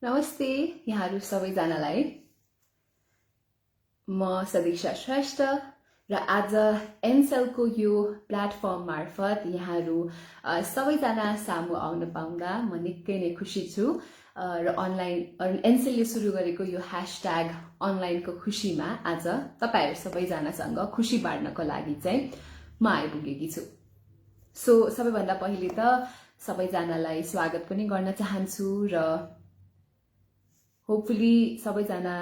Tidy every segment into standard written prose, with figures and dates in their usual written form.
नमस्ते यहाँहरू सबैजनालाई। म सदिक्षा श्रेष्ठ र आज एनसेलको यो प्लेटफर्म मार्फत यहाँहरू सबैजना सामु आउन पाउँदा म निकै नै खुसी छु र अनलाइन एनसेलले सुरु गरेको यो ह्याशट्याग अनलाइनको खुसीमा आज तपाईहरु सबैजनासँग खुसी बाँड्नको लागि चाहिँ म आइपुगेकी छु। सो सबैभन्दा पहिले त सबैजनालाई स्वागत पनि गर्न चाहन्छु र होपफुली सबैजना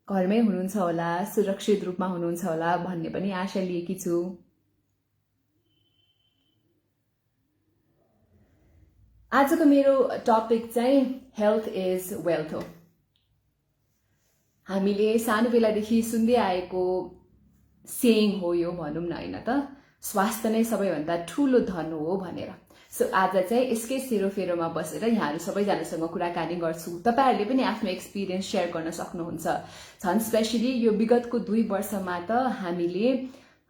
घरमै हुनुहुन्छ होला, सुरक्षित रूपमा हुनुहुन्छ होला भन्ने पनि आशा लिएकी छु। आजको मेरो टपिक चाहिँ हेल्थ इज वेल्थ हो। हामीले सानो बेलादेखि सुन्दै आएको सेयिङ हो यो, भनौँ न हैन त, स्वास्थ्य नै सबैभन्दा ठूलो धन हो भनेर। सो आज चाहिँ यसकै सेरोफेरोमा बसेर यहाँहरू सबैजनासँग कुराकानी गर्छु। तपाईहरुले पनि आफ्नो एक्सपिरियन्स शेयर गर्न सक्नुहुन्छ। झन् स्पेशली यो विगतको 2 वर्षमा त हामीले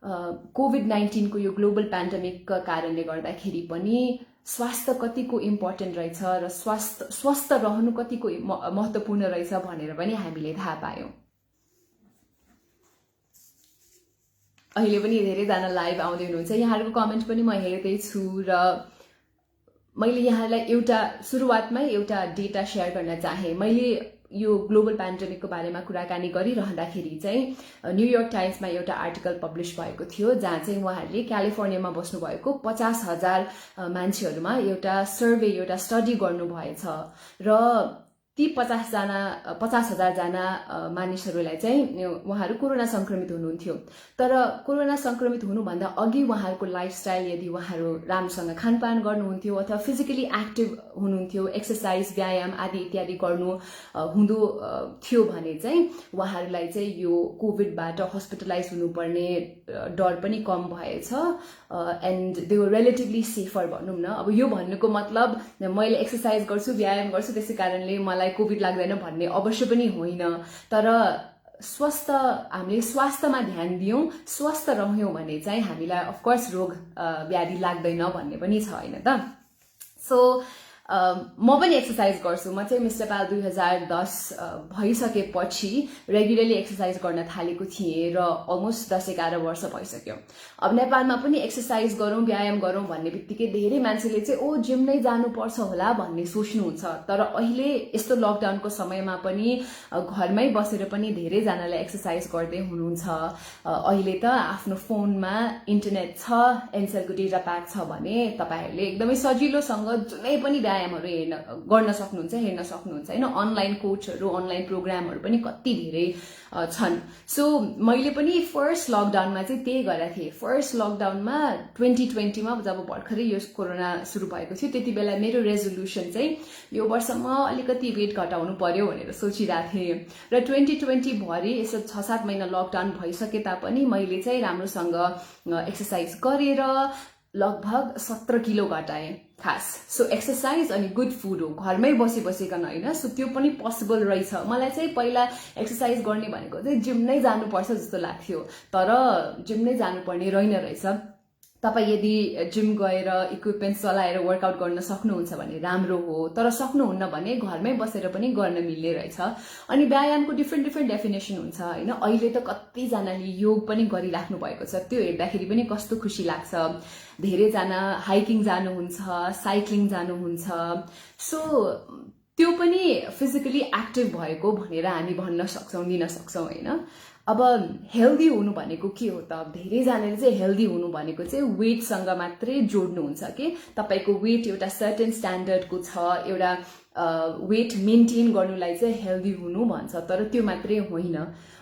कोभिड-19 को यो ग्लोबल प्यान्डेमिकका कारणले गर्दाखेरि पनि स्वास्थ्य कतिको इम्पोर्टेन्ट रहेछ र स्वस्थ रहनु कतिको महत्त्वपूर्ण रहेछ भनेर पनि हामीले थाहा पायौं। अहिले पनि धेरैजना लाइभ आउँदै हुनुहुन्छ, यहाँहरूको कमेन्ट पनि म हेर्दै छु र मैले यहाँलाई एउटा सुरुवातमै एउटा डेटा शेयर गर्न चाहे। मैले यो ग्लोबल प्यान्डेमिकको बारेमा कुराकानी गरिरहँदाखेरि चाहिँ न्यूयर्क टाइम्समा एउटा आर्टिकल पब्लिश भएको थियो जहाँ चाहिँ उहाँहरूले क्यालिफोर्नियामा बस्नुभएको 50,000 मान्छेहरूमा एउटा सर्वे, एउटा स्टडी गर्नुभएछ र ती 50,000 जना मानिसहरूलाई चाहिँ उहाँहरू कोरोना संक्रमित हुनुहुन्थ्यो। तर कोरोना संक्रमित हुनुभन्दा अघि उहाँहरूको लाइफस्टाइल, यदि उहाँहरू राम्रोसँग खानपान गर्नुहुन्थ्यो अथवा फिजिकली एक्टिभ हुनुहुन्थ्यो, एक्सरसाइज, व्यायाम आदि इत्यादि गर्नु हुँदो थियो भने चाहिँ उहाँहरूलाई चाहिँ यो कोभिडबाट हस्पिटलाइज हुनुपर्ने डर पनि कम भएछ and they were relatively safer भनौँ न। अब यो भन्नुको मतलब मैले एक्सरसाइज गर्छु, व्यायाम गर्छु त्यसै कारणले मलाई कोभिड लाग्दैन भन्ने अवश्य पनि होइन। तर हामीले स्वास्थ्यमा ध्यान दियौं, स्वस्थ रह्यौं भने चाहिँ हामीलाई अफकोर्स रोग व्याधि लाग्दैन भन्ने पनि छ हैन त। सो म पनि एक्सरसाइज गर्छु। म चाहिँ मिस नेपाल 2010 भइसकेपछि रेगुलरली एक्सरसाइज गर्न थालेको थिएँ र अलमोस्ट 10-11 वर्ष भइसक्यो। अब नेपालमा पनि एक्सरसाइज गरौँ, व्यायाम गरौँ भन्ने बित्तिकै धेरै मान्छेले चाहिँ ओ जिम नै जानुपर्छ होला भन्ने सोच्नुहुन्छ। तर अहिले यस्तो लकडाउनको समयमा पनि घरमै बसेर पनि धेरैजनाले एक्सरसाइज गर्दै हुनुहुन्छ। अहिले त आफ्नो फोनमा इन्टरनेट छ, एनसेलको डेटा प्याक छ भने तपाईहरुले एकदमै सजिलोसँग जुनै पनि व्यायामहरु गर्न सक्नुहुन्छ, हेर्न सक्नुहुन्छ हैन। अनलाइन कोचहरु, अनलाइन प्रोग्रामहरु पनि कति धेरै छन्। सो मैले पनि फर्स्ट लकडाउनमा चाहिँ त्यही गरेको थिएँ। फर्स्ट लकडाउनमा 2020 मा जब भर्खरै यो कोरोना सुरु भएको थियो त्यति बेला मेरो रेजोल्युसन चाहिँ यो वर्ष म अलिकति वेट घटाउनु पर्यो भनेर सोचिरहेको थिएँ र 2020 भरि यसो 6-7 महिना लकडाउन भइसके तापनि मैले चाहिँ राम्रोसँग एक्सरसाइज गरेर लगभग 17 किलो घटाएँ खास। सो एक्सरसाइज अनि गुड फुड हो, घरमै बसिकन हैन। सो त्यो पनि पोसिबल रहेछ। मलाई चाहिँ पहिला एक्सरसाइज गर्ने भनेको चाहिँ जिम नै जानुपर्छ जस्तो लाग्थ्यो, तर जिम नै जानुपर्ने रहेन रहेछ। तपाई यदि जिम गएर इक्विपमेन्ट चलाएर वर्कआउट गर्न सक्नुहुन्छ भने राम्रो हो, तर सक्नुहुन्न भने घरमै बसेर पनि गर्न मिल्ने रहेछ। अनि व्यायामको डिफ्रेन्ट डेफिनेसन हुन्छ हैन। अहिले त कतिजनाले योग पनि गरिराख्नु भएको छ, त्यो हेर्दाखेरि पनि कस्तो खुसी लाग्छ। धेरैजना हाइकिङ जानुहुन्छ, साइक्लिङ जानुहुन्छ। सो त्यो पनि फिजिकली एक्टिभ भएको भनेर हामी भन्न सक्छौं, दिन सक्छौं हैन। अब हेल्दी हुनु भनेको के हो त? धेरैजनाले चाहिँ हेल्दी हुनु भनेको चाहिँ वेटसँग मात्रै जोड्नुहुन्छ कि तपाईको वेट एउटा सर्टेन स्ट्यान्डर्डको छ, एउटा वेट मेन्टेन गर्नुलाई चाहिँ हेल्दी हुनु भन्छ, तर त्यो मात्रै होइन।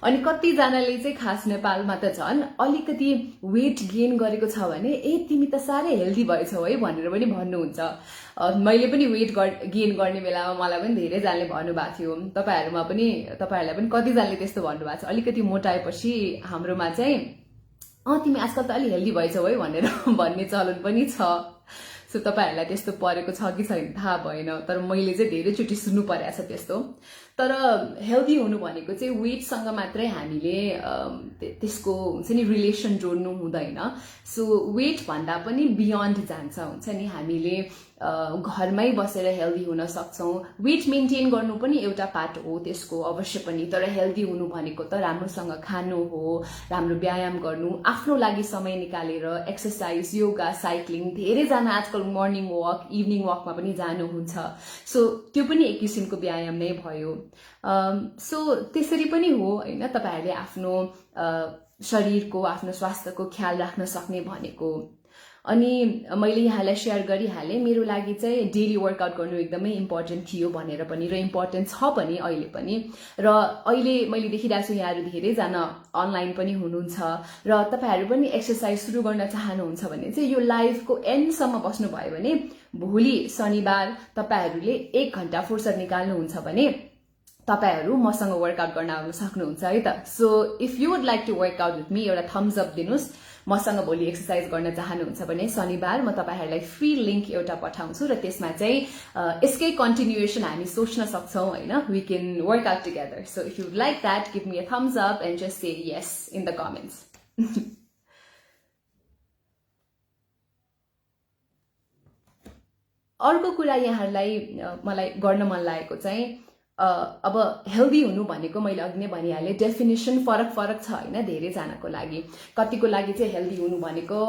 अनि कतिजनाले चाहिँ खास नेपालमा त झन् अलिकति वेट गेन गरेको छ भने ए तिमी त साह्रै हेल्दी भएछौ है भनेर पनि भन्नुहुन्छ। मैले पनि वेट गेन गर्ने बेलामा मलाई पनि धेरैजनाले भन्नुभएको थियो, तपाईहरुलाई पनि कतिजनाले त्यस्तो भन्नुभएको छ। अलिकति मोटाएपछि हाम्रोमा चाहिँ तिमी आजकल त अलि हेल्दी भएछौ है भनेर भन्ने चलन पनि छ। सो तपाईहरुलाई त्यस्तो परेको छ कि छैन थाहा भएन, तर मैले चाहिँ धेरैचोटि सुन्नु परेको छ त्यस्तो। तर हेल्दी हुनु भनेको चाहिँ वेटसँग मात्रै हामीले त्यसको हुन्छ नि रिलेसन जोड्नु हुँदैन। सो वेट भन्दा पनि बियोन्ड जान्छ, हुन्छ नि। हामीले घरमै बसेर हेल्दी हुन सक्छौँ। वेट मेन्टेन गर्नु पनि एउटा पार्ट हो त्यसको, अवश्य पनि। तर हेल्दी हुनु भनेको त राम्रोसँग खानु हो, राम्रो व्यायाम गर्नु, आफ्नो लागि समय निकालेर एक्सर्साइज, योगा, साइक्लिङ। धेरैजना आजकल मर्निङ वक, इभिनिङ वकमा पनि जानुहुन्छ। सो त्यो पनि एक किसिमको व्यायाम नै भयो। सो त्यसरी पनि हो होइन, तपाईँहरूले आफ्नो शरीरको, आफ्नो स्वास्थ्यको ख्याल राख्न सक्ने भनेको। अनि मैले यहाँलाई सेयर गरिहालेँ, मेरो लागि चाहिँ डेली वर्कआउट गर्नु एकदमै इम्पोर्टेन्ट थियो भनेर पनि, र इम्पोर्टेन्ट छ पनि अहिले पनि। र अहिले मैले देखिरहेको छु यहाँहरू धेरैजना अनलाइन पनि हुनुहुन्छ, र तपाईँहरू पनि एक्सर्साइज सुरु गर्न चाहनुहुन्छ भने चाहिँ यो लाइफको एन्डसम्म बस्नुभयो भने भोलि शनिबार तपाईँहरूले 1 घन्टा फुर्सद निकाल्नुहुन्छ भने तपाईँहरू मसँग वर्कआउट गर्न आउन सक्नुहुन्छ है त। So if you would like to workout with me, एउटा थम्स अप दिनुहोस्। मसँग भोलि एक्सर्साइज गर्न चाहनुहुन्छ भने शनिबार म तपाईँहरूलाई फ्री लिङ्क एउटा पठाउँछु, र त्यसमा चाहिँ यसकै कन्टिन्युएसन हामी सोच्न सक्छौँ होइन। We can workout together. So if you would like that, give me a thumbs up and just say yes in the comments. अर्को कुरा यहाँहरूलाई मलाई गर्न मन लागेको चाहिँ अब हेल्दी हुनु भनेको मैले अघि नै भनिहालेँ, डेफिनेसन फरक फरक छ होइन धेरैजनाको लागि। कतिको लागि चाहिँ हेल्दी हुनु भनेको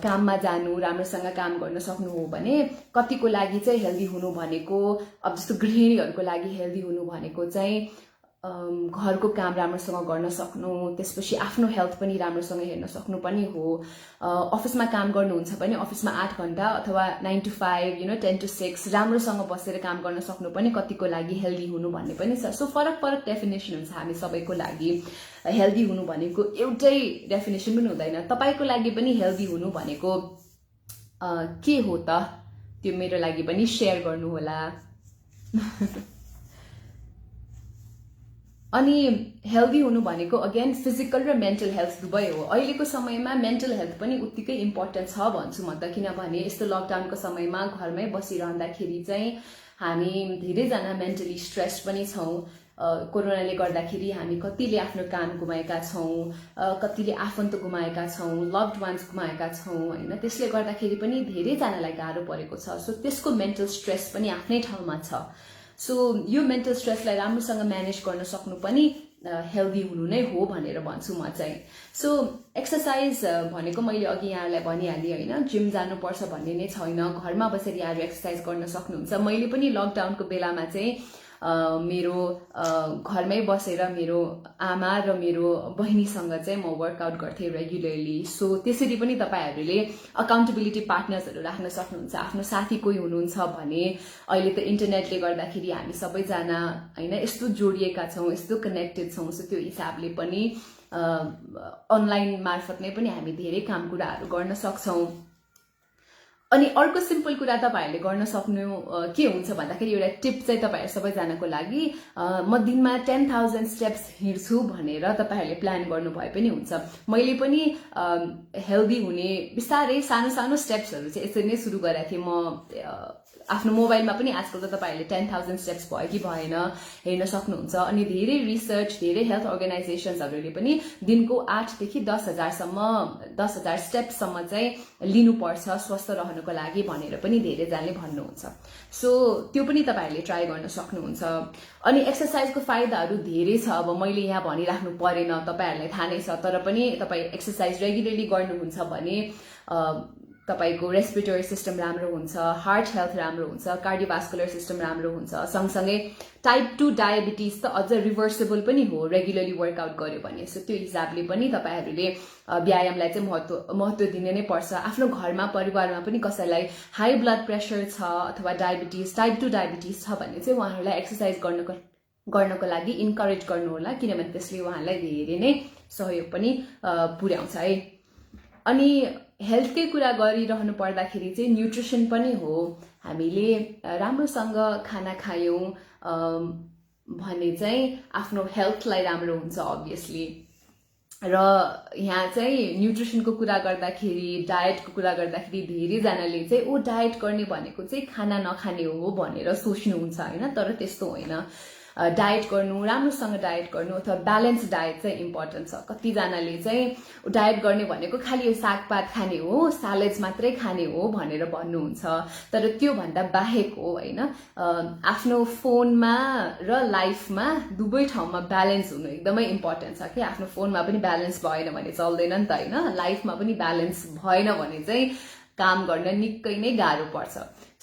काममा जानु, राम्रोसँग काम गर्न सक्नु हो भने, कतिको लागि चाहिँ हेल्दी हुनु भनेको अब जस्तो गृहिणीहरूको लागि हेल्दी हुनु भनेको चाहिँ घरको काम राम्रोसँग गर्न सक्नु, त्यसपछि आफ्नो हेल्थ पनि राम्रोसँग हेर्न सक्नु पनि हो। अफिसमा काम गर्नुहुन्छ भने अफिसमा 8 घन्टा अथवा 9 to 5, 10 to 6 राम्रोसँग बसेर काम गर्न सक्नु पनि कतिको लागि हेल्दी हुनु भन्ने पनि छ। सो फरक फरक डेफिनेसन हुन्छ हामी सबैको लागि। हेल्दी हुनु भनेको एउटै डेफिनेसन पनि हुँदैन। तपाईँको लागि पनि हेल्दी हुनु भनेको के हो त, त्यो मेरो लागि पनि सेयर गर्नु होला। अनि हेल्दी हुनु भनेको अगेन फिजिकल र मेन्टल हेल्थ दुवै हो। अहिलेको समयमा मेन्टल हेल्थ पनि उत्तिकै इम्पोर्टेन्ट छ भन्छु म त, किनभने यस्तो लकडाउनको समयमा घरमै बसिरहँदाखेरि चाहिँ हामी धेरैजना मेन्टली स्ट्रेस पनि छौँ। कोरोनाले गर्दाखेरि हामी कतिले आफ्नो काम गुमाएका छौँ, कतिले आफन्त गुमाएका छौँ, लभड वान्स गुमाएका छौँ होइन। त्यसले गर्दाखेरि पनि धेरैजनालाई गाह्रो परेको छ। सो त्यसको मेन्टल स्ट्रेस पनि आफ्नै ठाउँमा छ। सो यो मेन्टल स्ट्रेसलाई राम्रोसँग म्यानेज गर्न सक्नु पनि हेल्दी हुनु नै हो भनेर भन्छु म चाहिँ। सो एक्सर्साइज भनेको मैले अघि यहाँलाई भनिहालेँ होइन, जिम जानुपर्छ भन्ने नै छैन। घरमा बसेर यहाँहरू एक्सर्साइज गर्न सक्नुहुन्छ। मैले पनि लकडाउनको बेलामा चाहिँ मेरो घरमै बसेर मेरो आमा र मेरो बहिनीसँग चाहिँ म वर्कआउट गर्थेँ रेगुलरली। सो त्यसरी पनि तपाईँहरूले अकाउन्टेबिलिटी पार्टनर्सहरू राख्न सक्नुहुन्छ। आफ्नो साथी कोही हुनुहुन्छ भने, अहिले त इन्टरनेटले गर्दाखेरि हामी सबैजना होइन यस्तो जोडिएका छौँ, यस्तो कनेक्टेड छौँ। सो त्यो हिसाबले पनि अनलाइन मार्फत नै पनि हामी धेरै काम कुराहरू गर्न सक्छौँ। अनि अर्को सिम्पल कुरा तपाईँहरूले गर्न सक्नु के हुन्छ भन्दाखेरि, एउटा टिप चाहिँ तपाईँहरू सबैजनाको लागि, म दिनमा 10,000 स्टेप्स हिँड्छु भनेर तपाईँहरूले प्लान गर्नुभए पनि हुन्छ। मैले पनि हेल्दी हुने बिस्तारै सानो सानो स्टेप्सहरू चाहिँ यसरी नै सुरु गरेको थिएँ। म आफ्नो मोबाइलमा पनि आजकल त तपाईँहरूले 10,000 स्टेप्स भयो कि भएन हेर्न सक्नुहुन्छ। अनि धेरै रिसर्च, धेरै हेल्थ अर्गनाइजेसन्सहरूले पनि दिनको 8 देखि 10,000 स्टेप्ससम्म चाहिँ लिनुपर्छ स्वस्थ रहनुको लागि भनेर पनि धेरैजनाले भन्नुहुन्छ। सो त्यो पनि तपाईँहरूले ट्राई गर्न सक्नुहुन्छ। अनि एक्सर्साइजको फाइदाहरू धेरै छ। अब मैले यहाँ भनिराख्नु परेन, तपाईँहरूलाई थाहा नै छ। तर पनि तपाईँ एक्सर्साइज रेगुलरली गर्नुहुन्छ भने तपाईँको रेस्पिरेटरी सिस्टम राम्रो हुन्छ, हार्ट हेल्थ राम्रो हुन्छ, कार्डियोभास्कुलर सिस्टम राम्रो हुन्छ। सँगसँगै टाइप 2 डायबिटिज त अझ रिभर्सेबल पनि हो रेगुलरली वर्कआउट गर्यो भने। सो त्यो हिसाबले पनि तपाईँहरूले व्यायामलाई चाहिँ महत्त्व दिने नै पर्छ। आफ्नो घरमा परिवारमा पनि कसैलाई हाई ब्लड प्रेसर छ अथवा डायबिटिज, टाइप 2 डायबिटिज छ भने चाहिँ उहाँहरूलाई एक्सर्साइज गर्नको लागि इन्करेज गर्नु होला, किनभने त्यसले उहाँलाई धेरै नै सहयोग पनि पुर्याउँछ है। अनि हेल्थकै कुरा गरिरहनु पर्दाखेरि चाहिँ न्युट्रिसन पनि हो। हामीले राम्रोसँग खाना खायौँ भने चाहिँ आफ्नो हेल्थलाई राम्रो हुन्छ अभियसली। र यहाँ चाहिँ न्युट्रिसनको कुरा गर्दाखेरि, डायटको कुरा गर्दाखेरि धेरैजनाले चाहिँ डायट गर्ने भनेको चाहिँ खाना नखाने हो भनेर सोच्नुहुन्छ होइन। तर त्यस्तो होइन। डायट गर्नु, राम्रोसँग डायट गर्नु अथवा ब्यालेन्स डायट चाहिँ इम्पोर्टेन्ट छ। कतिजनाले चाहिँ डायट गर्ने भनेको खालि यो सागपात खाने हो, सालेड्स मात्रै खाने हो भनेर भन्नुहुन्छ, तर त्यो भन्दा बाहेक हो होइन। आफ्नो फोनमा र लाइफमा दुवै ठाउँमा ब्यालेन्स हुनु एकदमै इम्पोर्टेन्ट छ कि। आफ्नो फोनमा पनि ब्यालेन्स भएन भने चल्दैन नि त होइन, लाइफमा पनि ब्यालेन्स भएन भने चाहिँ काम गर्न निकै नै गाह्रो पर्छ।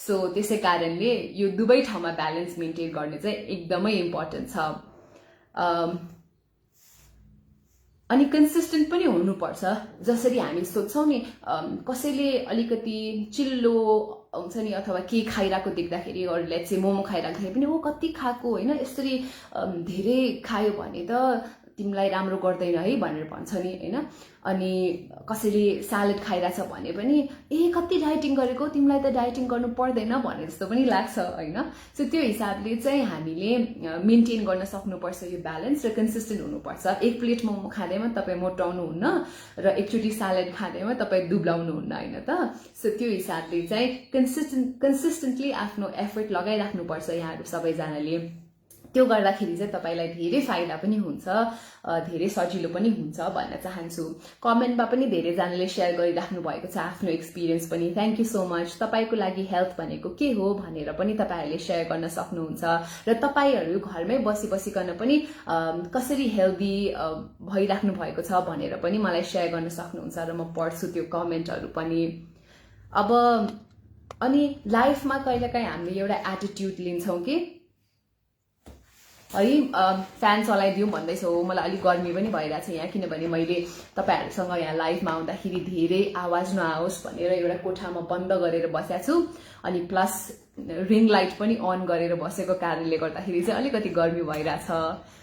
सो त्यसै कारणले यो दुवै ठाउँमा ब्यालेन्स मेन्टेन गर्ने चाहिँ एकदमै इम्पोर्टेन्ट छ। अनि कन्सिस्टेन्ट पनि हुनुपर्छ। जसरी हामी सोध्छौँ नि कसैले अलिकति चिल्लो हुन्छ नि अथवा के खाइरहेको देख्दाखेरि, अरूले चाहिँ मोमो खाइराख्दाखेरि पनि कति खाएको होइन, यसरी धेरै खायो भने त तिमीलाई राम्रो गर्दैन है भनेर भन्छ नि होइन। अनि कसैले स्यालेड खाइरहेछ भने पनि कति डाइटिङ गरेको, तिमीलाई त डाइटिङ गर्नु पर्दैन भने जस्तो पनि लाग्छ होइन। सो त्यो हिसाबले चाहिँ हामीले मेन्टेन गर्न सक्नुपर्छ यो ब्यालेन्स र कन्सिस्टेन्ट हुनुपर्छ। एक प्लेट मोमो खाँदैमा तपाईँ मोटाउनु हुन्न र एकचोटि स्यालेड खाँदैमा तपाईँ दुब्लाउनु हुन्न होइन त। सो त्यो हिसाबले चाहिँ कन्सिस्टेन्टली आफ्नो एफर्ट लगाइराख्नुपर्छ यहाँहरू सबैजनाले। त्यो गर्दाखेरि चाहिँ तपाईँलाई धेरै फाइदा पनि हुन्छ, धेरै सजिलो पनि हुन्छ भन्न चाहन्छु। कमेन्टमा पनि धेरैजनाले सेयर गरिराख्नु भएको छ आफ्नो एक्सपिरियन्स पनि। Thank you so much. तपाईँको लागि हेल्थ भनेको के हो भनेर पनि तपाईँहरूले सेयर गर्न सक्नुहुन्छ र तपाईँहरू घरमै बसिकन पनि कसरी हेल्दी भइराख्नु भएको छ भनेर पनि मलाई सेयर गर्न सक्नुहुन्छ र म पढ्छु त्यो कमेन्टहरू पनि। अब अनि लाइफमा कहिलेकाहीँ हामीले एउटा एटिट्युड लिन्छौँ कि है फ्यान चलाइदिउँ भन्दैछ हो, मलाई अलिक गर्मी पनि भइरहेछ यहाँ, किनभने मैले तपाईँहरूसँग यहाँ लाइभमा आउँदाखेरि धेरै आवाज नआओस् भनेर एउटा कोठामा बन्द गरेर बसेको छु। अनि प्लस रिङ लाइट पनि अन गरेर बसेको कारणले गर्दाखेरि चाहिँ अलिकति गर्मी भइरहेछ।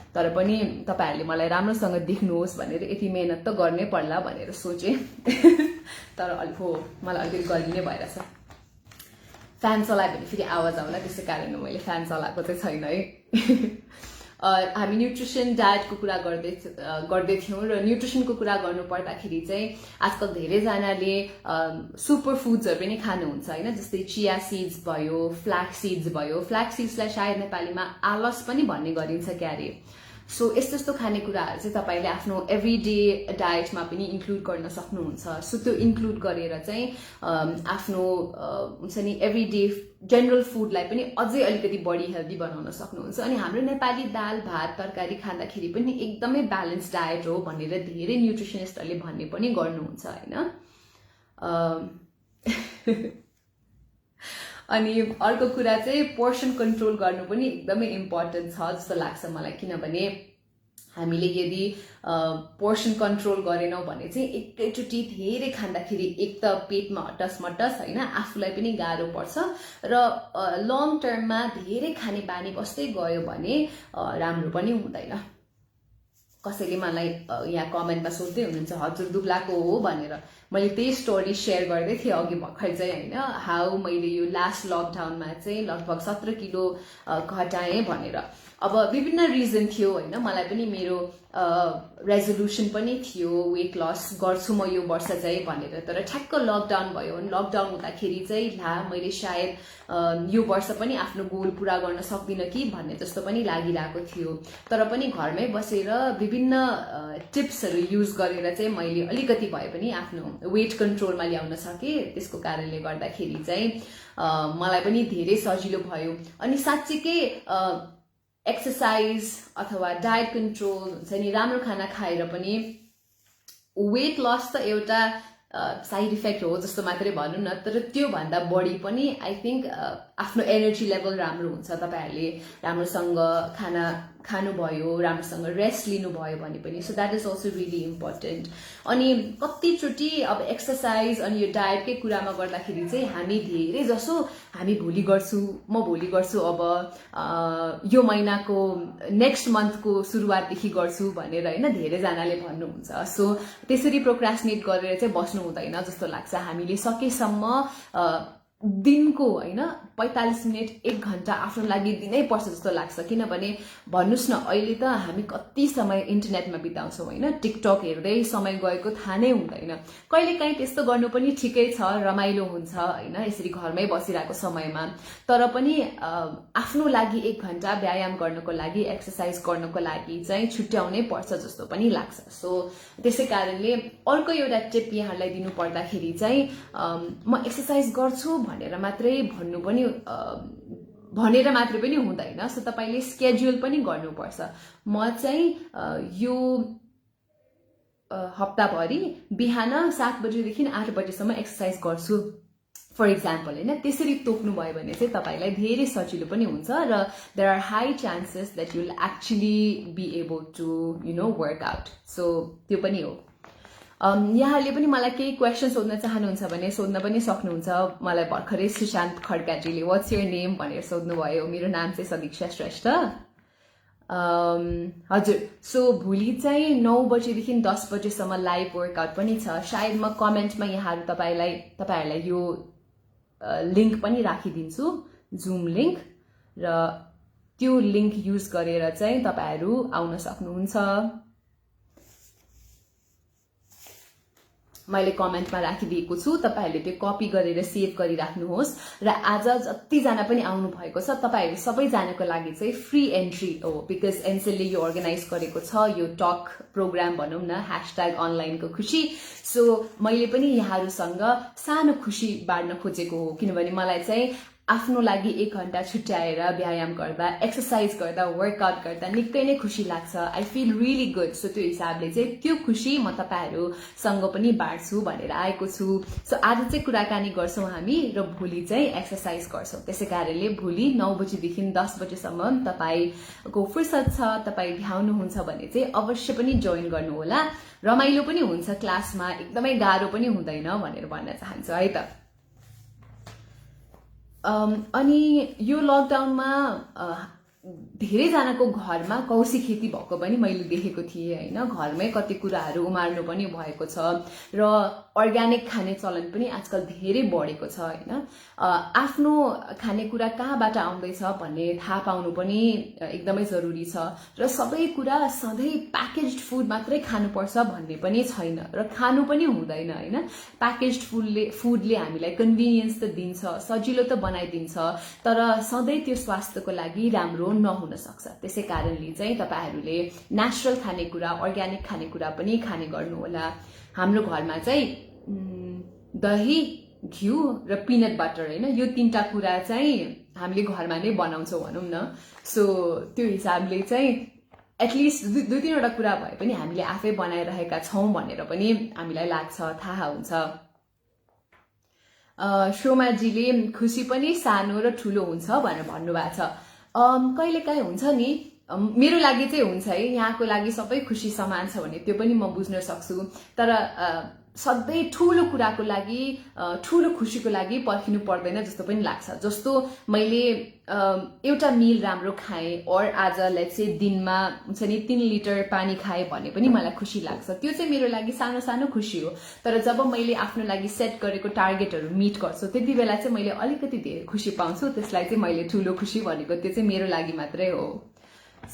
तर पनि तपाईँहरूले मलाई राम्रोसँग देख्नुहोस् भनेर यति मेहनत त गर्नै पर्ला भनेर सोचेँ। तर मलाई अलिकति गर्मी नै भइरहेछ। फ्यान चलायो भने फेरि आवाज आउला, त्यसै कारणले मैले फ्यान चलाएको चाहिँ छैन है। हामी न्युट्रिसन डायटको कुरा गर्दै थियौँ र न्युट्रिसनको कुरा गर्नु पर्दाखेरि चाहिँ आजकल धेरैजनाले सुपर फुड्सहरू पनि खानुहुन्छ होइन। जस्तै चिया सिड्स भयो, फ्ल्याक्स सिड्स भयो। फ्ल्याक्स सिड्सलाई सायद नेपालीमा आलस पनि भन्ने गरिन्छ क्यारे। सो यस्तो खानेकुराहरू चाहिँ तपाईँले आफ्नो एभ्रिडे डायटमा पनि इन्क्लुड गर्न सक्नुहुन्छ। सो त्यो इन्क्लुड गरेर चाहिँ आफ्नो हुन्छ नि एभ्रिडे जेनरल फुडलाई पनि अझै अलिकति बढी हेल्दी बनाउन सक्नुहुन्छ। अनि हाम्रो नेपाली दाल भात तरकारी खाँदाखेरि पनि एकदमै ब्यालेन्स डायट हो भनेर धेरै न्युट्रिसनिस्टहरूले भन्ने पनि गर्नुहुन्छ होइन। अनि अर्को कुरा चाहिँ पोर्सन कन्ट्रोल गर्नु पनि एकदमै इम्पोर्टेन्ट छ जस्तो लाग्छ मलाई, किनभने हामीले यदि पोर्सन कन्ट्रोल गरेनौँ भने चाहिँ एकैचोटि धेरै खाँदाखेरि एक त पेटमा हटस होइन, आफूलाई पनि गाह्रो पर्छ र लङ टर्ममा धेरै खाने बानी बस्दै गयो भने राम्रो पनि हुँदैन। कसैले मलाई यहाँ कमेन्टमा सोध्दै हुनुहुन्छ हजुर दुब्लाको हो भनेर। मैले त्यही स्टोरी सेयर गर्दै थिएँ अघि भर्खर चाहिँ होइन, हाउ मैले यो लास्ट लकडाउनमा चाहिँ लगभग 17 किलो घटाएँ भनेर। अब विभिन्न रिजन थियो होइन, मलाई पनि मेरो रेजोल्युसन पनि थियो वेट लस गर्छु म यो वर्ष चाहिँ भनेर। तर ठ्याक्क लकडाउन भयो। लकडाउन हुँदाखेरि चाहिँ मैले सायद यो वर्ष पनि आफ्नो गोल पुरा गर्न सक्दिनँ कि भन्ने जस्तो पनि लागिरहेको थियो। तर पनि घरमै बसेर विभिन्न टिप्सहरू युज गरेर चाहिँ मैले अलिकति भए पनि आफ्नो वेट कन्ट्रोलमा ल्याउन सकेँ। त्यसको कारणले गर्दाखेरि चाहिँ मलाई पनि धेरै सजिलो भयो। अनि साँच्चीकै एक्सर्साइज अथवा डायट कन्ट्रोल हुन्छ नि, राम्रो खाना खाएर पनि वेट लस त एउटा साइड इफेक्ट हो जस्तो मात्रै भनौँ न। तर त्यो भन्दा बढी पनि आई थिङ्क आफ्नो एनर्जी लेभल राम्रो हुन्छ। तपाईँहरूले राम्रोसँग खाना खानुभयो, राम्रोसँग रेस्ट लिनुभयो भने पनि। So that is also really important. अनि कतिचोटि अब एक्सर्साइज अनि यो डायटकै कुरामा गर्दाखेरि चाहिँ हामी भोलि गर्छु, म भोलि गर्छु, अब यो महिनाको नेक्स्ट मन्थको सुरुवातदेखि गर्छु भनेर होइन धेरैजनाले भन्नुहुन्छ। सो त्यसरी प्रोक्रास्टिनेट गरेर चाहिँ बस्नु हुँदैन जस्तो लाग्छ। हामीले सकेसम्म दिनको होइन 45 मिनट 1 घण्टा आफ्नो लागि दिनै पर्छ जस्तो लाग्छ किनभने भन्नुस् न अहिले त हामी कति समय इन्टरनेटमा बिताउँछौँ होइन टिकटक हेर्दै समय गएको थाहा नै हुँदैन कहिलेकाहीँ त्यस्तो गर्नु पनि ठिकै छ रमाइलो हुन्छ होइन यसरी घरमै बसिरहेको समयमा तर पनि आफ्नो लागि 1 घण्टा व्यायाम गर्नको लागि एक्सर्साइज गर्नको लागि चाहिँ छुट्याउनै पर्छ जस्तो पनि लाग्छ सो त्यसै कारणले अर्को एउटा टिप यहाँलाई दिनु पर्दाखेरि चाहिँ म एक्सर्साइज गर्छु भनेर मात्रै भनेर मात्रै पनि हुँदैन सो तपाईले स्केड्युल पनि गर्नुपर्छ म चाहिँ यो हप्ताभरि बिहान 7 बजेदेखि 8 बजेसम्म एक्सर्साइज गर्छु फर इक्जाम्पल होइन त्यसरी तोक्नु भयो भने चाहिँ तपाईलाई धेरै सजिलो पनि हुन्छ र there are high chances that you will actually be able to work out so त्यो पनि हो यहाँले पनि मलाई केही क्वेसन सोध्न चाहनुहुन्छ भने सोध्न पनि सक्नुहुन्छ मलाई भर्खरै सुशान्त खड्काजीले व्हाट्स योर नेम भनेर सोध्नुभयो मेरो नाम चाहिँ सदीक्षा श्रेष्ठ हजुर सो भोलि चाहिँ 9 बजेदेखि 10 बजेसम्म लाइभ वर्कआउट पनि छ सायद म कमेन्टमा तपाईहरुलाई यो लिंक पनि राखिदिन्छु जुम लिंक र त्यो लिंक युज गरेर चाहिँ तपाईहरु आउन सक्नुहुन्छ मैले कमेन्टमा राखिदिएको छु तपाईहरुले त्यो कपी गरेर सेभ गरिराख्नुहोस् र आज जति जना पनि आउनु भएको छ तपाईहरु सबै जनाको लागि चाहिँ फ्री एन्ट्री हो बिकज एनसेलले यो अर्गनाइज गरेको छ यो टक प्रोग्राम भनौं न #अनलाइन को खुशी सो मैले पनि यहाँहरुसँग सानो खुशी बाड्न खोजेको हो किनभने मलाई चाहिँ आफ्नो लागि 1 घण्टा छुट्याएर व्यायाम गर्दा एक्सर्साइज गर्दा वर्कआउट गर्दा निकै नै खुशी लाग्छ I feel really good so त्यो हिसाबले चाहिँ त्यो खुशी म तपाईहरुसँग पनि बाड्छु भनेर आएको छु सो आज चाहिँ कुराकानी गर्छौं हामी र भोलि चाहिँ एक्सर्साइज गर्छौं त्यसैकारणले भोलि 9 बजेदेखि 10 बजेसम्म तपाईको फुर्सद छ तपाई भ्याउनुहुन्छ भने चाहिँ अवश्य पनि जोइन गर्नु होला रमाइलो पनि हुन्छ क्लासमा एकदमै गाह्रो पनि हुँदैन भनेर भन्न चाहन्छु है त अनि यो लकडाउनमा धेरै जनाको घरमा कौशी खेती भएको पनि मैले देखेको थिए हैन घरमै कति कुराहरु उमार्नु पनि भएको छ र अर्ग्यानिक खाने चलन पनि आजकल धेरै बढेको छ हैन आफ्नो खानेकुरा कहाँबाट आउँदैछ भन्ने थाहा पाउनु पनि एकदमै जरुरी छ र सबै कुरा सधैं प्याकेज्ड फुड मात्रै खानुपर्छ भन्ने पनि छैन र खानु पनि हुँदैन हैन प्याकेज्ड फुडले हामीलाई कन्भिनियन्स त दिन्छ सजिलो त बनाइदिन्छ तर सधैं त्यो स्वास्थ्यको लागि राम्रो नहुन सक्छ त्यसैकारणले चाहिँ तपाईहरुले नेचुरल खानेकुरा अर्ग्यानिक खानेकुरा पनि खाने गर्नु होला हाम्रो घरमा चाहिँ दही घिउ र पिनट बटर हैन यो तीनटा कुरा चाहिँ हामीले घरमा नै बनाउँछौं भनौं न सो त्यो हिसाबले चाहिँ एटलिस्ट दुई तीनवटा कुरा भए पनि हामीले आफै बनाइरहेका छौं भनेर पनि हामीलाई लाग्छ थाहा हुन्छ शोमाजीले खुशी पनि सानो र ठूलो हुन्छ भनेर भन्नुभएको छ कहिलेकाहीँ हुन्छ नि मेरो लागि चाहिँ हुन्छ है यहाँको लागि सबै खुशी समान छ भने त्यो पनि म बुझ्न सक्छु तर सधैं ठूलो कुराको लागि ठूलो खुशीको लागि पर्खिनु पर्दैन जस्तो पनि लाग्छ जस्तो मैले एउटा मिल राम्रो खाए और आज लेट्स से दिनमा हुन्छ नि 3 लिटर पानी खाए भने पनि मलाई खुशी लाग्छ त्यो चाहिँ मेरो लागि सानो सानो खुशी हो तर जब मैले आफ्नो लागि सेट गरेको टार्गेटहरु मिट गर्छु त्यतिबेला चाहिँ मैले अलिकति धेरै खुशी पाउँछु त्यसलाई चाहिँ मैले ठूलो खुशी भनेको त्यो चाहिँ मेरो लागि मात्रै हो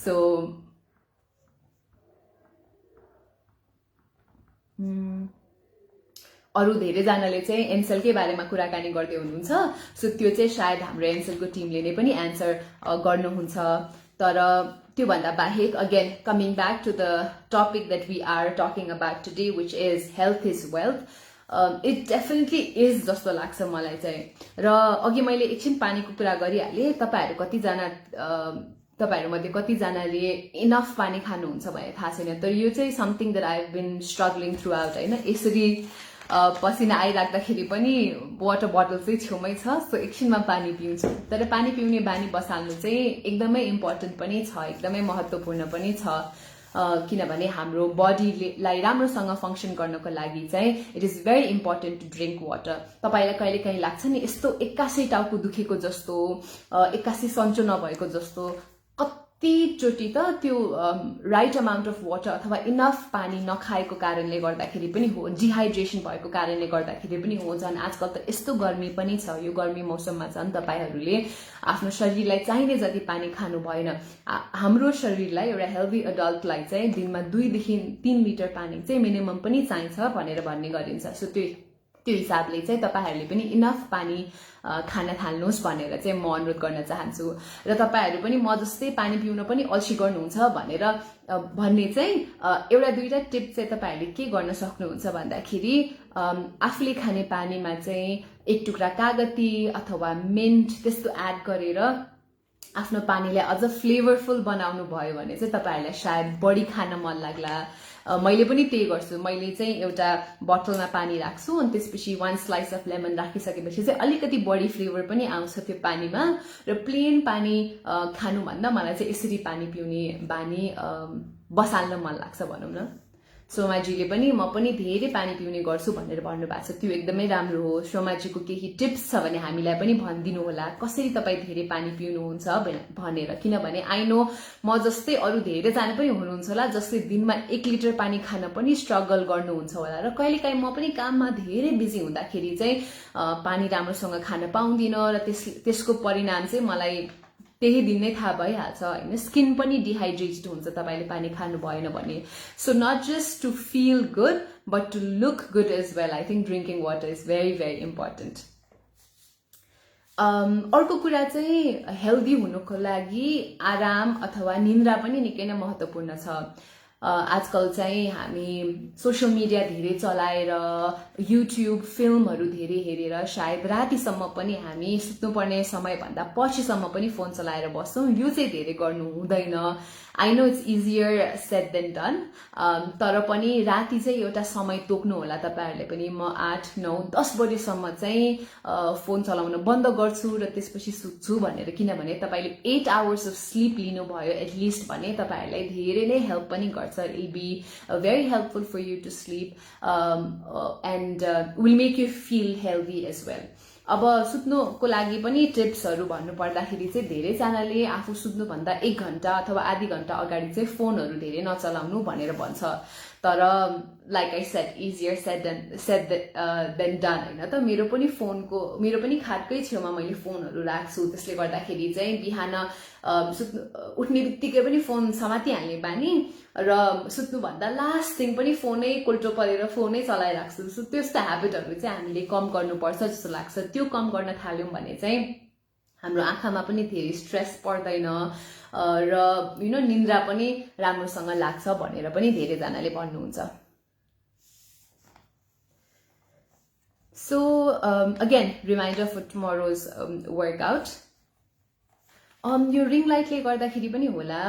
सो अरु धेरै जनाले चाहिँ एनसेलकै बारेमा कुराकानी गर्दै हुनुहुन्छ सो त्यो चाहिँ सायद हाम्रो एनसेलको टिमले नै पनि एन्सर गर्नुहुन्छ तर त्यो भन्दा बाहेक again coming back to the topic that we are talking about today which is health is wealth it definitely is जस्तो लाग्छ मलाई चाहिँ र अघि मैले एकछिन पानीको कुरा गरिहाले तपाईहरु मध्ये कति जनाले इनफ पानी खानुहुन्छ भने थाहा छैन तर यो चाहिँ something that I have been struggling throughout हैन यसरी पसिना आइराख्दाखेरि पनि वाटर बोतल चाहिँ छेउमै छ सो एकछिनमा पानी पिउँछु तर पानी पिउने बानी बसाल्नु चाहिँ एकदमै इम्पोर्टेन्ट पनि छ एकदमै महत्त्वपूर्ण पनि छ किनभने हाम्रो बडीलाई राम्रोसँग फंक्सन गर्नको लागि चाहिँ it is very important to drink water तपाईलाई कहिलेकाहीँ लाग्छ नि यस्तो एक्कासी टाउको दुखेको जस्तो एक्कासी सन्चो नभएको जस्तो कतिचोटि त त्यो राइट अमाउन्ट अफ वाटर अथवा इनफ पानी नखाएको कारणले गर्दाखेरि पनि हो, डिहाइड्रेसन भएको कारणले गर्दाखेरि पनि हो। झन् आजकल त यस्तो गर्मी पनि छ, यो गर्मी मौसममा झन् तपाईँहरूले आफ्नो शरीरलाई चाहिने जति पानी खानु भएन। हाम्रो शरीरलाई, एउटा हेल्दी एडल्टलाई चाहिँ दिनमा 2 देखि 3 लिटर पानी चाहिँ मिनिमम पनि चाहिन्छ भनेर भन्ने गरिन्छ। सो त्यो हिसाबले चाहिँ तपाईँहरूले पनि इनफ पानी खान थाल्नुहोस् भनेर चाहिँ म अनुरोध गर्न चाहन्छु। र तपाईँहरू पनि म जस्तै पानी पिउन पनि अल्छी गर्नुहुन्छ भनेर भन्ने चाहिँ एउटा दुईटा टिप चाहिँ तपाईँहरूले के गर्न सक्नुहुन्छ भन्दाखेरि आफूले खाने पानीमा चाहिँ 1 टुक्रा कागती अथवा मिन्ट त्यस्तो एड गरेर आफ्नो पानीलाई अझ फ्लेभरफुल बनाउनु भयो भने चाहिँ तपाईँहरूलाई सायद बढी खान मन लाग्ला। मैले पनि त्यही गर्छु। मैले चाहिँ एउटा बोतलमा पानी राख्छु अनि त्यसपछि 1 स्लाइस अफ लेमन राखिसकेपछि चाहिँ अलिकति बढी फ्लेभर पनि आउँछ त्यो पानीमा। र प्लेन पानी खानुभन्दा मलाई चाहिँ यसरी पानी पिउने बानी बसाल्न मन लाग्छ भनौँ न। सोमाजीले पनि म पनि धेरै पानी पिउने गर्छु भनेर भन्नुभएको छ, त्यो एकदमै राम्रो हो। सोमाजीको केही टिप्स छ भने हामीलाई पनि भनिदिनु होला, कसरी तपाईँ धेरै पानी पिउनुहुन्छ भनेर। किनभने आई नो म जस्तै अरू धेरैजना पनि हुनुहुन्छ होला जसले दिनमा 1 लिटर पानी खान पनि स्ट्रगल गर्नुहुन्छ होला। र कहिलेकाहीँ म पनि काममा धेरै बिजी हुँदाखेरि चाहिँ पानी राम्रोसँग खान पाउँदिनँ र त्यसको परिणाम चाहिँ मलाई त्यही दिन नै थाहा भइहाल्छ हैन। स्किन पनि डिहाइड्रेटेड हुन्छ तपाईले पानी खानु भएन भने। So not just to feel good but to look good as well. I think drinking water is very very important. अर्को कुरा चाहिँ हेल्दी हुनुको लागि आराम अथवा निन्द्रा पनि निकै नै महत्त्वपूर्ण छ। आजकल चाहिँ हामी सोशल मिडिया धेरै चलाएर युट्युब फिल्महरू धेरै हेरेर सायद रातिसम्म पनि हामी सुत्नुपर्ने समयभन्दा पछिसम्म पनि फोन चलाएर बस्छौँ। यो चाहिँ धेरै गर्नु हुँदैन। I know it's easier said than done, तर पनि राति चाहिँ एउटा समय तोक्नु होला तपाईहरूले पनि। म 8, 9, 10 बजेसम्म चाहिँ फोन चलाउन बन्द गर्छु र त्यसपछि सुत्छु भनेर। किनभने तपाईँले 8 आवर्स अफ स्लिप लिनुभयो एटलिस्ट भने तपाईँहरूलाई धेरै नै हेल्प पनि गर्छ। It will be very helpful for you to sleep and will make you feel healthy as well. अब सुत्नुको लागि पनि टिप्सहरू भन्नु पर्दाखेरि चाहिँ धेरैजनाले आफू सुत्नुभन्दा 1 घण्टा अथवा आधी घण्टा अगाडि चाहिँ फोनहरू धेरै नचलाउनु भनेर भन्छ। तर like I said easier said than done हैन त। मेरो पनि खाटकै छेउमा मैले फोनहरू राख्छु। त्यसले गर्दाखेरि चाहिँ बिहान उठ्ने बित्तिकै पनि फोन समातिहाल्ने बानी र सुत्नुभन्दा लास्ट थिङ पनि फोनै कोल्टो परेर फोनै चलाइराख्छु। सो त्यस्तो ह्याबिटहरू चाहिँ हामीले कम गर्नुपर्छ जस्तो लाग्छ। त्यो कम गर्न थाल्यौँ भने चाहिँ हाम्रो आँखामा पनि धेरै स्ट्रेस पर्दैन र निन्द्रा पनि राम्रोसँग लाग्छ भनेर पनि धेरैजनाले भन्नुहुन्छ। So again reminder for tomorrow's workout. यो रिङ लाइटले गर्दाखेरि पनि होला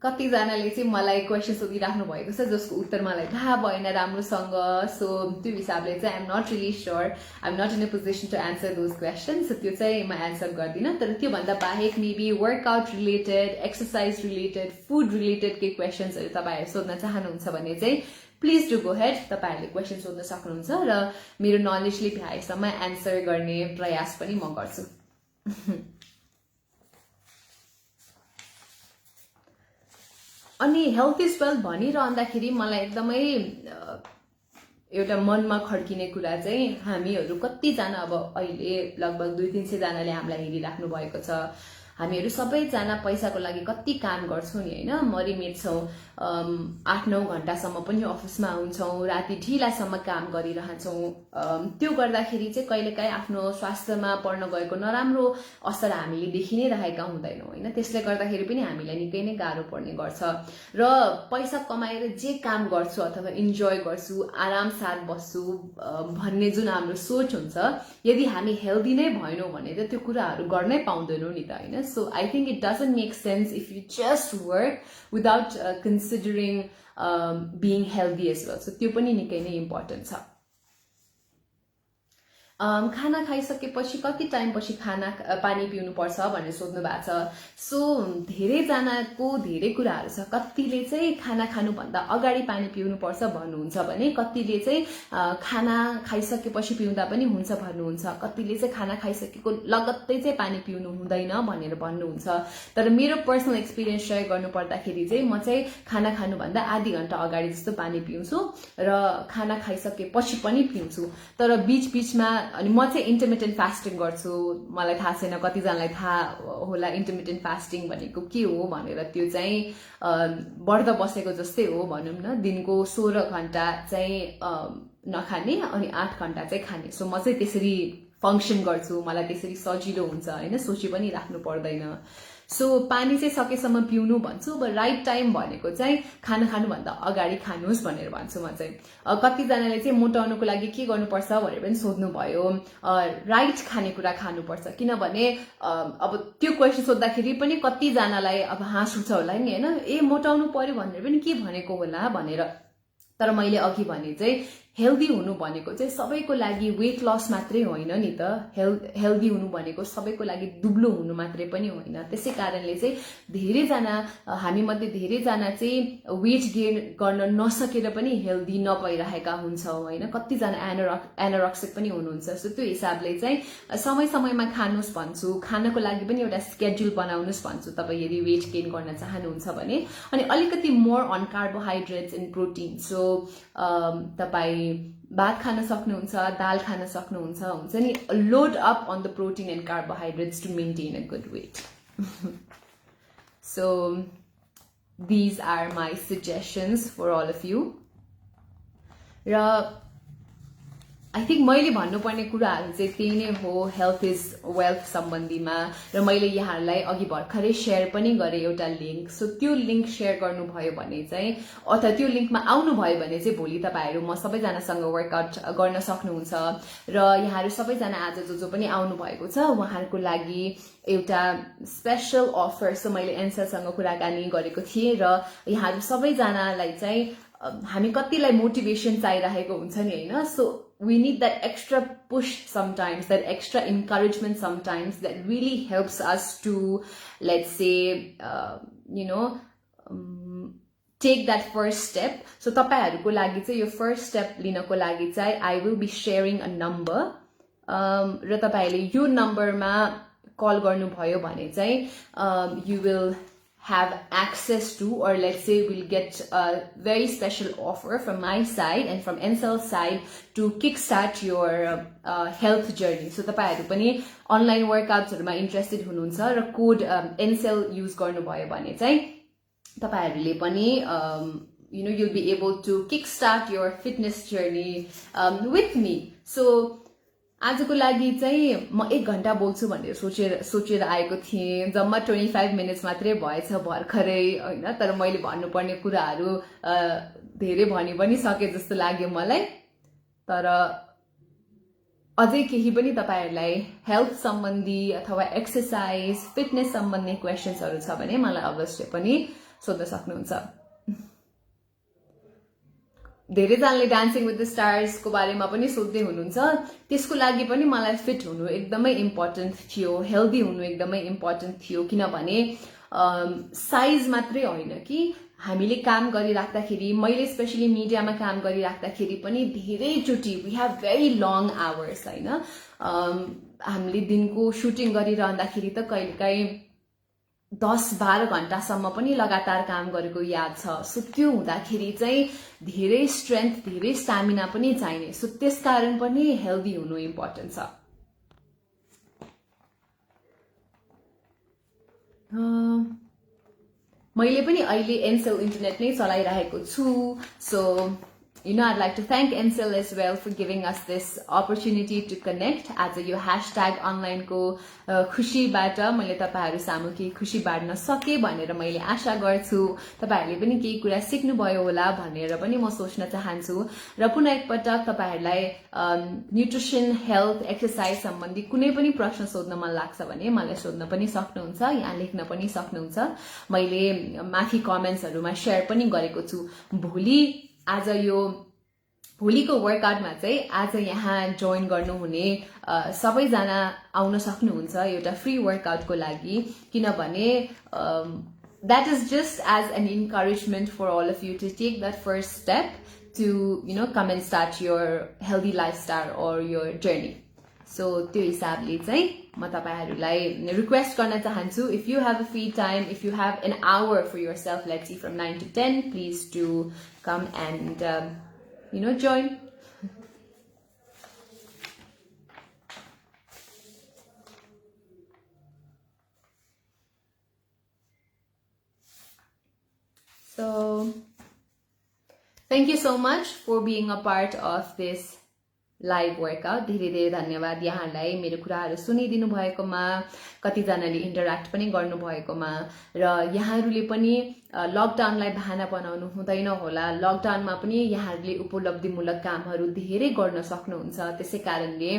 कतिजनाले चाहिँ मलाई क्वेसन सोधिराख्नु भएको छ जसको उत्तर मलाई थाहा भएन राम्रोसँग। सो त्यो हिसाबले चाहिँ I am not really sure, I am not in a position to answer those questions. So त्यो चाहिँ म एन्सर गर्दिनँ। तर त्योभन्दा बाहेक maybe workout related, exercise related, food related केही क्वेसन्सहरू तपाईँहरू सोध्न चाहनुहुन्छ भने चाहिँ प्लिज डु गो हेड। तपाईँहरूले क्वेसन सोध्न सक्नुहुन्छ र मेरो नलेजले भ्याएसम्म एन्सर गर्ने प्रयास पनि म गर्छु। अनि हेल्थ इज वेल्थ भनिरहँदाखेरि मलाई एकदमै एउटा मनमा खड्किने कुरा चाहिँ हामीहरू कतिजना अब अहिले लगभग 200-300 जनाले हामीलाई हेरिराख्नु भएको छ। हामीहरू सबैजना पैसाको लागि कति काम गर्छौँ नि हैन। मरिमेट्छौँ, 8-9 घण्टासम्म पनि अफिसमा हुन्छौँ, राति ढिलासम्म काम गरिरहन्छौँ। त्यो गर्दाखेरि चाहिँ कहिलेकाहीँ आफ्नो स्वास्थ्यमा पर्न गएको नराम्रो असर हामीले देखि नै रहेका हुँदैनौँ हैन। त्यसले गर्दाखेरि पनि हामीलाई निकै नै गाह्रो पर्ने गर्छ। र पैसा कमाएर जे काम गर्छु अथवा इन्जोय गर्छु, आराम साथ बस्छु भन्ने जुन हाम्रो सोच हुन्छ, यदि हामी हेल्दी नै भएनौँ भने त त्यो कुराहरू गर्नै पाउँदैनौँ नि त हैन। So I think it doesn't make sense if you just work without considering being healthy as well. So त्यो पनि निकै नै इम्पोर्टेन्ट छ। खाना खाइसकेपछि कति टाइमपछि पानी पिउनुपर्छ भनेर सोध्नु भएको छ। सो धेरैजनाको धेरै कुराहरू छ। कतिले चाहिँ खाना खानुभन्दा अगाडि पानी पिउनुपर्छ भन्नुहुन्छ भने कतिले चाहिँ खाना खाइसकेपछि पिउँदा पनि हुन्छ भन्नुहुन्छ, कतिले चाहिँ खाना खाइसकेको लगत्तै चाहिँ पानी पिउनु हुँदैन भनेर भन्नुहुन्छ। तर मेरो पर्सनल एक्सपिरियन्स सेयर गर्नु पर्दाखेरि चाहिँ म चाहिँ खाना खानुभन्दा आधी घण्टा अगाडि जस्तो पानी पिउँछु र खाना खाइसकेपछि पनि पिउँछु। तर बीचमा अनि म चाहिँ इन्टरमिटेन्ट फास्टिङ गर्छु। मलाई थाहा छैन कतिजनालाई थाहा होला इन्टरमिटेन्ट फास्टिङ भनेको के हो भनेर। त्यो चाहिँ बढ्दा बसेको जस्तै हो भनौँ न। दिनको 16 घण्टा चाहिँ नखाने अनि 8 घण्टा चाहिँ खाने। सो म चाहिँ त्यसरी फङ्सन गर्छु, मलाई त्यसरी सजिलो हुन्छ होइन, सोची पनि राख्नु पर्दैन। सो पानी चाहिँ सकेसम्म पिउनु भन्छु। अब राइट टाइम भनेको चाहिँ खाना खानुभन्दा अगाडि खानुहोस् भनेर भन्छु म चाहिँ। कतिजनाले चाहिँ मोटाउनुको लागि के गर्नुपर्छ भनेर पनि सोध्नुभयो। राइट खानेकुरा खानुपर्छ, किनभने अब त्यो क्वेसन सोद्धाखेरि पनि कतिजनालाई अब हाँस उठ्छ होला नि होइन, मोटाउनु पर्यो भनेर पनि के भनेको होला भनेर। तर मैले अघि भने चाहिँ हेल्दी हुनु भनेको चाहिँ सबैको लागि वेट लस मात्रै होइन नि त। हेल्दी हुनु भनेको सबैको लागि दुब्लो हुनु मात्रै पनि होइन। त्यसै कारणले चाहिँ धेरैजना, हामी मध्ये धेरैजना चाहिँ वेट गेन गर्न नसकेर पनि हेल्दी नपाइरहेका हुन्छौँ होइन। कतिजना एनोरेक्सिक पनि हुनुहुन्छ। सो त्यो हिसाबले चाहिँ समय समयमा खानुहोस् भन्छु। खानको लागि पनि एउटा स्केड्युल बनाउनुहोस् भन्छु तपाईँ यदि वेट गेन गर्न चाहनुहुन्छ भने। अनि अलिकति more on carbohydrates and protein. So तपाईँ भात खान सक्नुहुन्छ, दाल खान सक्नुहुन्छ, हुन्छ नि। Load up on the protein and carbohydrates to maintain a good weight. So these are my suggestions for all of you. र आई थिङ्क मैले भन्नुपर्ने कुराहरू चाहिँ त्यही नै हो हेल्थ इज वेल्थ सम्बन्धीमा। र मैले यहाँहरूलाई अघि भर्खरै सेयर पनि गरेँ एउटा लिङ्क। सो त्यो लिङ्क सेयर गर्नुभयो भने चाहिँ, अथवा त्यो लिङ्कमा आउनुभयो भने चाहिँ भोलि तपाईँहरू म सबैजनासँग वर्कआउट गर्न सक्नुहुन्छ। र यहाँहरू सबैजना आज जो पनि आउनुभएको छ उहाँहरूको लागि एउटा स्पेसल अफर। सो मैले एन्सरसँग कुराकानी गरेको थिएँ र यहाँहरू सबैजनालाई चाहिँ हामी कतिलाई मोटिभेसन चाहिरहेको हुन्छ नि होइन। So we need that extra push sometimes, that extra encouragement sometimes that really helps us to, let's say, take that first step. So तपाईहरुको लागि चाहिँ यो first step लिनको लागि चाहिँ I will be sharing a number. र तपाईहरुले यो नम्बरमा कल गर्नुभयो भने चाहिँ you will have access to, or let's say we'll get a very special offer from my side and from Encel's side to kickstart your health journey. So तपाईहरु पनि online workouts हरुमा interested हुनुहुन्छ र code Encel use गर्नुभयो भने चाहिँ तपाईहरुले पनि you'll be able to kickstart your fitness journey with me. So आजको लागि चाहिँ म 1 घण्टा बोल्छु भनेर सोचेर आएको थिएँ। जम्मा 25 मिनट्स मात्रै भएछ भर्खरै हैन। तर मैले भन्नुपर्ने कुराहरू धेरै भनि पनि सके जस्तो लाग्यो मलाई। तर अझै केही पनि तपाईहरुलाई हेल्थ सम्बन्धी अथवा एक्सरसाइज फिटनेस सम्बन्धी क्वेशन्सहरू छ भने मलाई अवश्य पनि सोध्न सक्नुहुन्छ। धेरैजनाले डान्सिङ विथ द स्टार्स को बारेमा पनि सोध्दै हुनुहुन्छ। त्यसको लागि पनि मलाई फिट हुनु एकदमै इम्पोर्टेन्ट थियो, हेल्दी हुनु एकदमै इम्पोर्टेन्ट थियो। किनभने साइज मात्रै होइन कि हामीले काम गरिराख्दाखेरि, मैले स्पेशली मिडियामा काम गरिराख्दाखेरि पनि धेरैचोटि we have very long hours होइन। हामीले दिनको सुटिङ गरिरहँदाखेरि त कहिलेकाहीँ 10-12 घण्टासम्म पनि लगातार काम गरेको याद छ। सो त्यो हुँदाखेरि चाहिँ धेरै स्ट्रेन्थ, धेरै स्टामिना पनि चाहिने। सो त्यसकारण पनि हेल्दी हुनु इम्पोर्टेन्ट छ। मैले पनि अहिले Encel इन्टरनेट नै चलाइरहेको छु। So I'd like to thank Encel as well for giving us this opportunity to connect. आज यो hashtag online को खुशीबाट मैले तपाईहरु सामु केही खुशी बाड्न सके भनेर मैले आशा गर्छु। तपाईहरुले पनि केही कुरा सिक्नु भयो होला भनेर पनि म सोच्न चाहन्छु। र पुनः एकपटक तपाईहरुलाई न्यूट्रिसन, हेल्थ, एक्सरसाइज सम्बन्धी कुनै पनि प्रश्न सोध्न मन लाग्छ भने मलाई सोध्न पनि सक्नुहुन्छ, यहाँ लेख्न पनि सक्नुहुन्छ। मैले माथि कमेन्ट्सहरुमा शेयर पनि गरेको छु। भोलि आज यो भोलिको वर्कआउटमा चाहिँ आज यहाँ जोइन गर्नुहुने सबैजना आउन सक्नुहुन्छ एउटा फ्री वर्कआउटको लागि, किनभने that is just as an encouragement for all of you to take that first step to come and start your healthy lifestyle or your journey. So त्यो हिसाबले चाहिँ म तपाईहरुलाई रिक्वेस्ट गर्न चाहन्छु, if you have a free time, if you have an hour for yourself, let's see from 9 to 10, please do come and join. So thank you so much for being a part of this live workout. धेरै धेरै धन्यवाद यहाँलाई मेरो कुराहरु सुनिदिनु भएकोमा, कतिजनाले interact पनि गर्नु भएकोमा, र यहाँहरुले पनि लकडाउनलाई बहाना बनाउनु हुँदैन होला। लकडाउनमा पनि यहाँहरुले उपलब्धिमूलक कामहरु धेरै गर्न सक्नुहुन्छ। त्यसैकारणले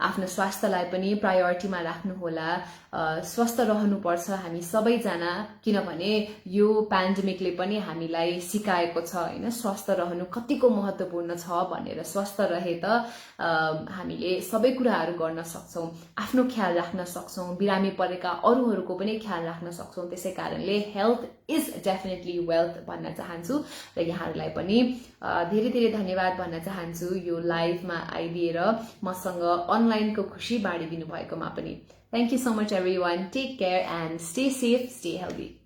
आफ्नो स्वास्थ्यलाई पनि प्रायोरिटीमा राख्नु होला। स्वस्थ रहनुपर्छ हामी सबैजना, किनभने यो पेन्डेमिकले पनि हामीलाई सिकाएको छ हैन, स्वस्थ रहनु कतिको महत्त्वपूर्ण छ भनेर। स्वस्थ रहे त हामीले सबै कुराहरु गर्न सक्छौं, आफ्नो ख्याल राख्न सक्छौं, बिरामी परेका अरूहरुको पनि ख्याल राख्न सक्छौं। त्यसैकारणले हेल्थ इज डेफिनेटली वेल्थ भन्न चाहन्छु, र यहाँहरुलाई पनि धेरै धेरै धन्यवाद भन्न चाहन्छु यो लाइभमा आइदिएर मसँग अनलाइनको खुशी बाँडिदिनु भएकोमा पनि। Thank you so much everyone. Take care and stay safe, stay healthy.